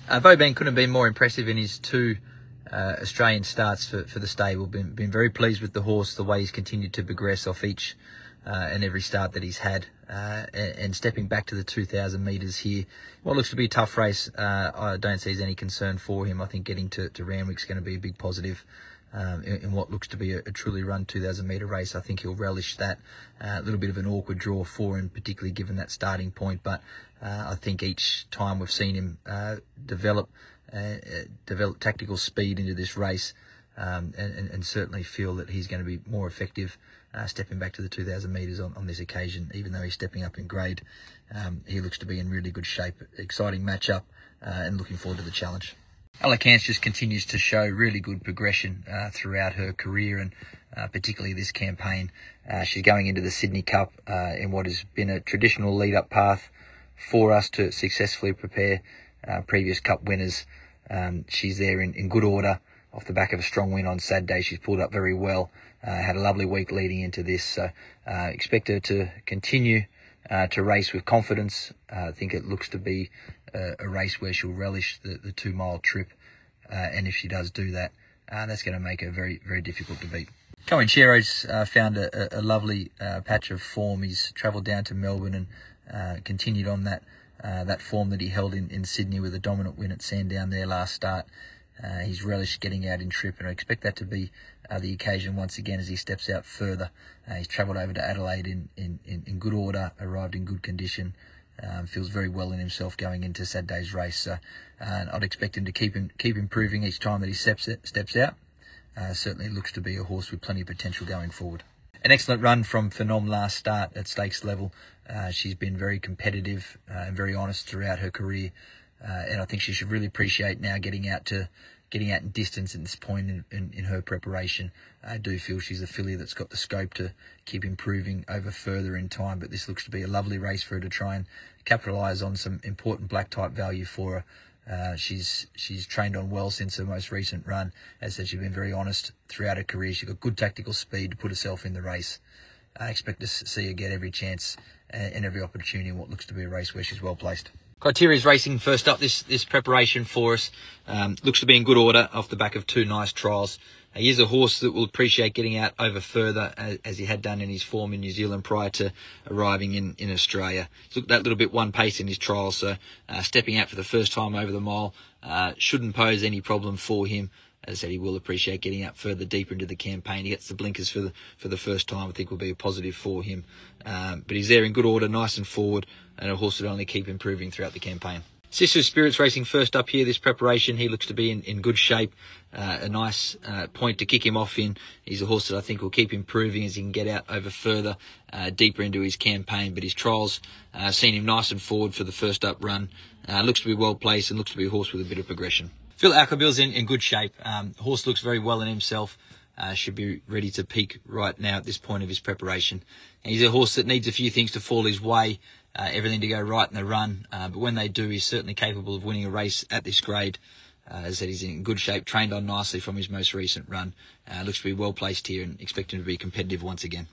Vauban couldn't have been more impressive in his two Australian starts for the stable. Been very pleased with the horse, the way he's continued to progress off each and every start that he's had, and stepping back to the 2,000 metres here. What looks to be a tough race, I don't see as any concern for him. I think getting to Randwick's going to be a big positive. In what looks to be a truly run 2,000 metre race. I think he'll relish that. A little bit of an awkward draw for him, particularly given that starting point, but I think each time we've seen him develop tactical speed into this race, and certainly feel that he's going to be more effective stepping back to the 2,000 metres on this occasion. Even though he's stepping up in grade, he looks to be in really good shape. Exciting matchup, and looking forward to the challenge. Alicante just continues to show really good progression throughout her career, and particularly this campaign. She's going into the Sydney Cup in what has been a traditional lead-up path for us to successfully prepare previous Cup winners. She's there in good order off the back of a strong win on Saturday. She's pulled up very well, had a lovely week leading into this, so expect her to continue to race with confidence. I think it looks to be a race where she'll relish the 2 mile trip, and if she does do that, that's going to make her very, very difficult to beat. Comanchero's found a lovely patch of form. He's travelled down to Melbourne and continued on that form that he held in Sydney with a dominant win at Sandown there last start. He's relished getting out in trip, and I expect that to be the occasion once again as he steps out further. He's travelled over to Adelaide in good order, arrived in good condition. Feels very well in himself going into Saturday's race, so I'd expect him to keep improving each time that he steps out. Certainly looks to be a horse with plenty of potential going forward. An excellent run from Phenom last start at stakes level. She's been very competitive and very honest throughout her career, and I think she should really appreciate now getting out in distance at this point in her preparation. I do feel she's a filly that's got the scope to keep improving over further in time, but this looks to be a lovely race for her to try and capitalise on some important black type value for her. She's trained on well since her most recent run. As I said, she's been very honest throughout her career. She's got good tactical speed to put herself in the race. I expect to see her get every chance and every opportunity in what looks to be a race where she's well placed. Criteria's racing first up this preparation for us. Looks to be in good order off the back of 2 nice trials. He is a horse that will appreciate getting out over further, as he had done in his form in New Zealand prior to arriving in Australia. He's looked that little bit one pace in his trials, so stepping out for the first time over the mile shouldn't pose any problem for him. As I said, he will appreciate getting out further deeper into the campaign. He gets the blinkers for the first time. I think will be a positive for him. But he's there in good order, nice and forward, and a horse that only keep improving throughout the campaign. Sister Spirit's racing first up here this preparation. He looks to be in good shape. A nice point to kick him off in. He's a horse that I think will keep improving as he can get out over further, deeper into his campaign. But his trials seen him nice and forward for the first up run. Looks to be well placed and looks to be a horse with a bit of progression. Phil Alcabil's in good shape. Horse looks very well in himself. Should be ready to peak right now at this point of his preparation. And he's a horse that needs a few things to fall his way, everything to go right in the run. But when they do, he's certainly capable of winning a race at this grade. As I said, he's in good shape, trained on nicely from his most recent run. Looks to be well placed here and expect him to be competitive once again.